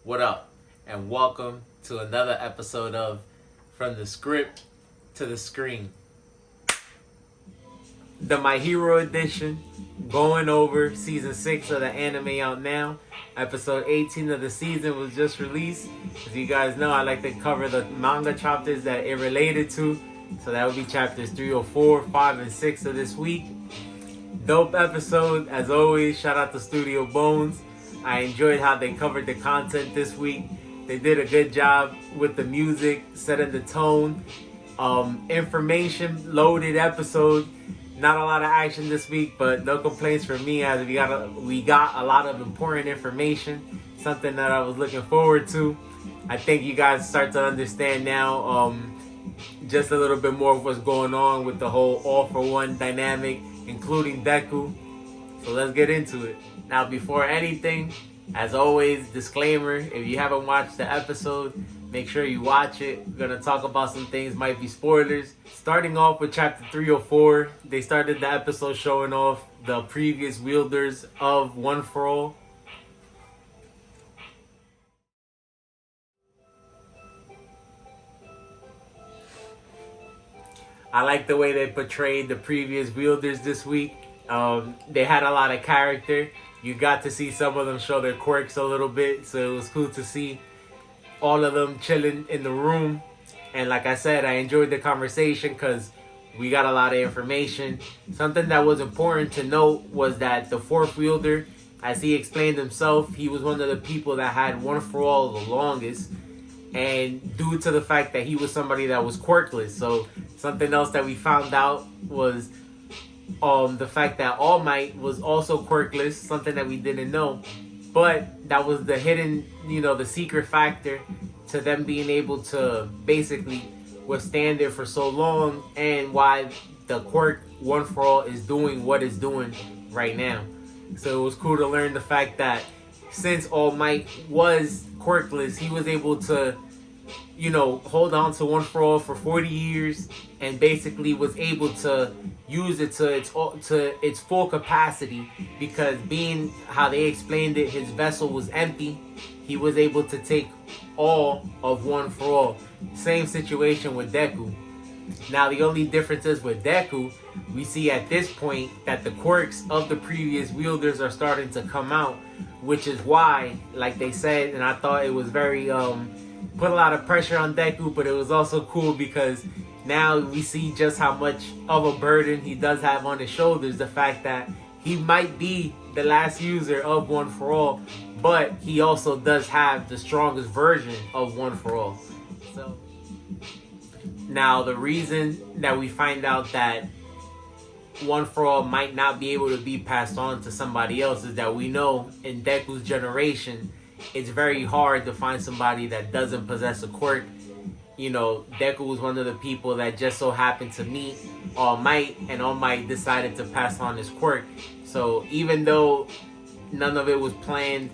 What up? And welcome to another episode of From the Script to the Screen. The My Hero edition, going over season 6 of the anime out now. Episode 18 of the season was just released. As you guys know, I like to cover the manga chapters that it related to. So that would be chapters 304, 5, and 6 of this week. Dope episode, as always. Shout out to Studio Bones. I enjoyed how they covered the content this week. They did a good job with the music, setting the tone. Information loaded episode. Not a lot of action this week, but no complaints from me as we got a lot of important information. Something that I was looking forward to. I think you guys start to understand now just a little bit more of what's going on with the whole all for one dynamic, including Deku. So let's get into it. Now, before anything, as always, disclaimer, if you haven't watched the episode, make sure you watch it. We're going to talk about some things, might be spoilers. Starting off with chapter 304, they started the episode showing off the previous wielders of One For All. I like the way they portrayed the previous wielders this week. They had a lot of character. You got to see some of them show their quirks a little bit, so it was cool to see all of them chilling in the room. And like I said, I enjoyed the conversation because we got a lot of information. Something that was important to note was that the fourth wielder, as he explained himself, he was one of the people that had One For All the longest. And due to the fact that he was somebody that was quirkless. So something else that we found out was the fact that All Might was also quirkless, something that we didn't know. But that was the hidden, the secret factor to them being able to basically withstand it for so long, and why the quirk One For All is doing what it's doing right now. So it was cool to learn the fact that since All Might was quirkless, he was able to hold on to One For All for 40 years and basically was able to use it to its full capacity, because being how they explained it, his vessel was empty. He was able to take all of One For All. Same situation with Deku. Now the only difference is with Deku, we see at this point that the quirks of the previous wielders are starting to come out, which is why, like they said, and I thought it was very put a lot of pressure on Deku, but it was also cool because now we see just how much of a burden he does have on his shoulders. The fact that he might be the last user of One For All, but he also does have the strongest version of One For All. So now the reason that we find out that One For All might not be able to be passed on to somebody else is that we know in Deku's generation, it's very hard to find somebody that doesn't possess a quirk. Deku was one of the people that just so happened to meet All Might, and All Might decided to pass on his quirk. So even though none of it was planned,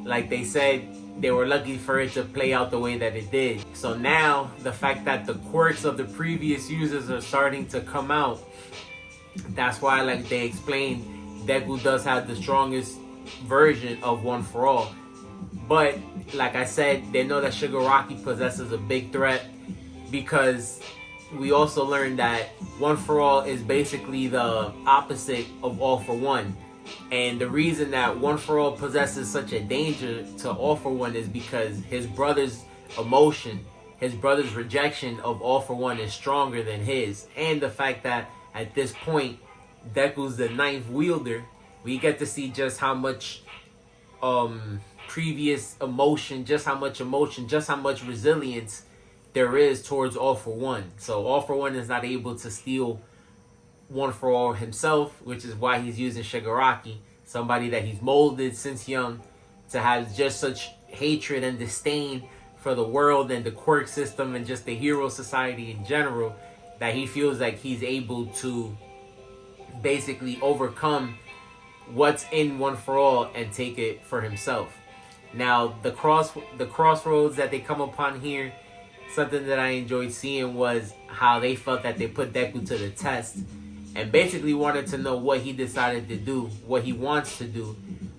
like they said, they were lucky for it to play out the way that it did. So now, the fact that the quirks of the previous users are starting to come out, that's why, like they explained, Deku does have the strongest version of One For All. But, like I said, they know that Shigaraki possesses a big threat, because we also learned that One For All is basically the opposite of All For One. And the reason that One For All possesses such a danger to All For One is because his brother's emotion, his brother's rejection of All For One is stronger than his. And the fact that at this point, Deku's the 9th wielder, we get to see just how much previous emotion, just how much resilience there is towards All For One. So All For One is not able to steal One For All himself, which is why he's using Shigaraki, somebody that he's molded since young to have just such hatred and disdain for the world and the quirk system and just the hero society in general, that he feels like he's able to basically overcome what's in One For All and take it for himself. Now, the crossroads that they come upon here, something that I enjoyed seeing was how they felt that they put Deku to the test and basically wanted to know what he decided to do, what he wants to do,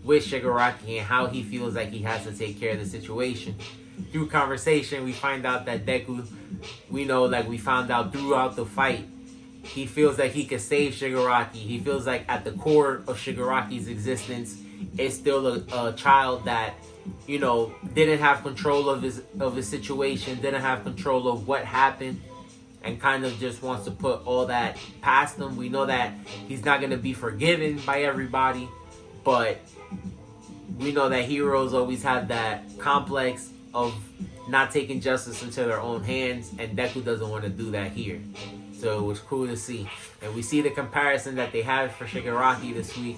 with Shigaraki and how he feels like he has to take care of the situation. Through conversation, we find out that Deku, we know, like we found out throughout the fight, he feels like he can save Shigaraki. He feels like at the core of Shigaraki's existence is still a child that, you know, didn't have control of his situation, didn't have control of what happened, and kind of just wants to put all that past him. We know that he's not going to be forgiven by everybody, but we know that heroes always have that complex of not taking justice into their own hands, and Deku doesn't want to do that here. So it was cool to see. And we see the comparison that they have for Shigaraki this week.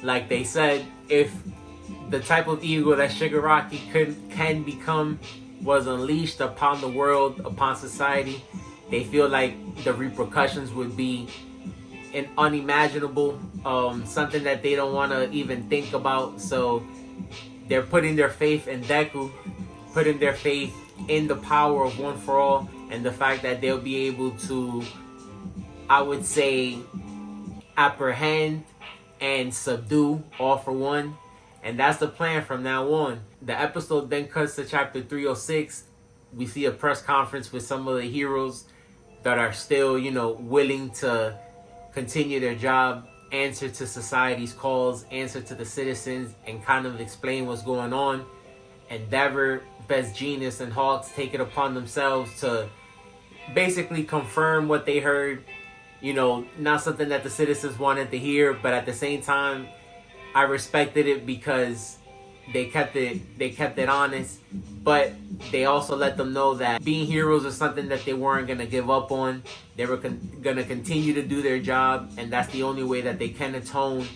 Like they said, if the type of ego that Shigaraki can become was unleashed upon the world, upon society, they feel like the repercussions would be unimaginable, something that they don't want to even think about. So they're putting their faith in Deku, putting their faith in the power of One for All, and the fact that they'll be able to, I would say, apprehend and subdue All for One. And that's the plan from now on. The episode then cuts to chapter 306. We see a press conference with some of the heroes that are still, you know, willing to continue their job, answer to society's calls, answer to the citizens, and kind of explain what's going on. Endeavor, Best Genius, and Hawks take it upon themselves to basically confirm what they heard. You know, not something that the citizens wanted to hear, but at the same time, I respected it because they kept it honest, but they also let them know that being heroes is something that they weren't going to give up on. They were going to continue to do their job, and that's the only way that they can atone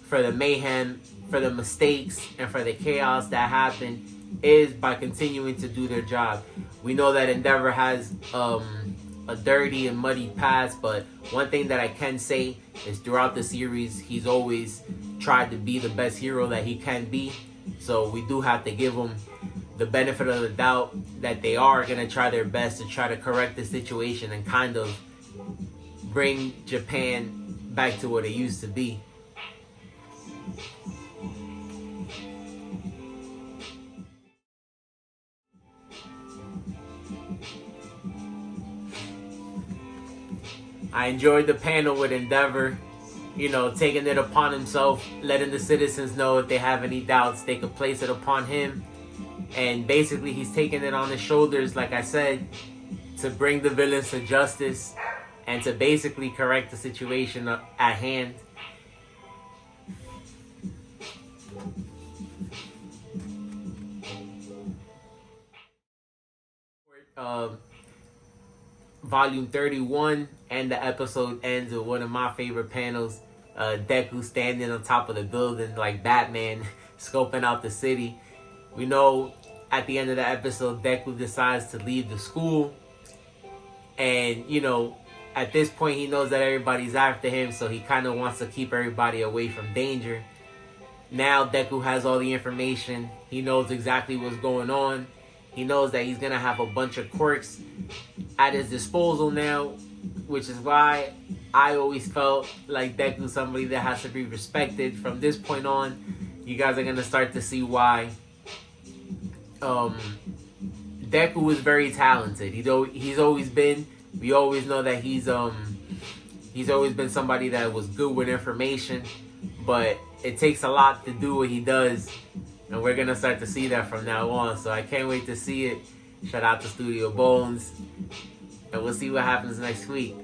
for the mayhem, for the mistakes, and for the chaos that happened, is by continuing to do their job. We know that Endeavor has a dirty and muddy past, but one thing that I can say is throughout the series, he's always tried to be the best hero that he can be. So we do have to give him the benefit of the doubt that they are going to try their best to try to correct the situation and kind of bring Japan back to what it used to be. I enjoyed the panel with Endeavor, you know, taking it upon himself, letting the citizens know if they have any doubts, they could place it upon him. And basically, he's taking it on his shoulders, like I said, to bring the villains to justice and to basically correct the situation at hand. Volume 31, and the episode ends with one of my favorite panels. Deku standing on top of the building like Batman, scoping out the city. We know at the end of the episode, Deku decides to leave the school. And, you know, at this point, he knows that everybody's after him, so he kind of wants to keep everybody away from danger. Now Deku has all the information. He knows exactly what's going on. He knows that he's going to have a bunch of quirks at his disposal now, which is why I always felt like Deku's somebody that has to be respected. From this point on, you guys are going to start to see why. Deku is very talented. He's always been. We always know that he's always been somebody that was good with information, but it takes a lot to do what he does. And we're going to start to see that from now on. So I can't wait to see it. Shout out to Studio Bones. And we'll see what happens next week.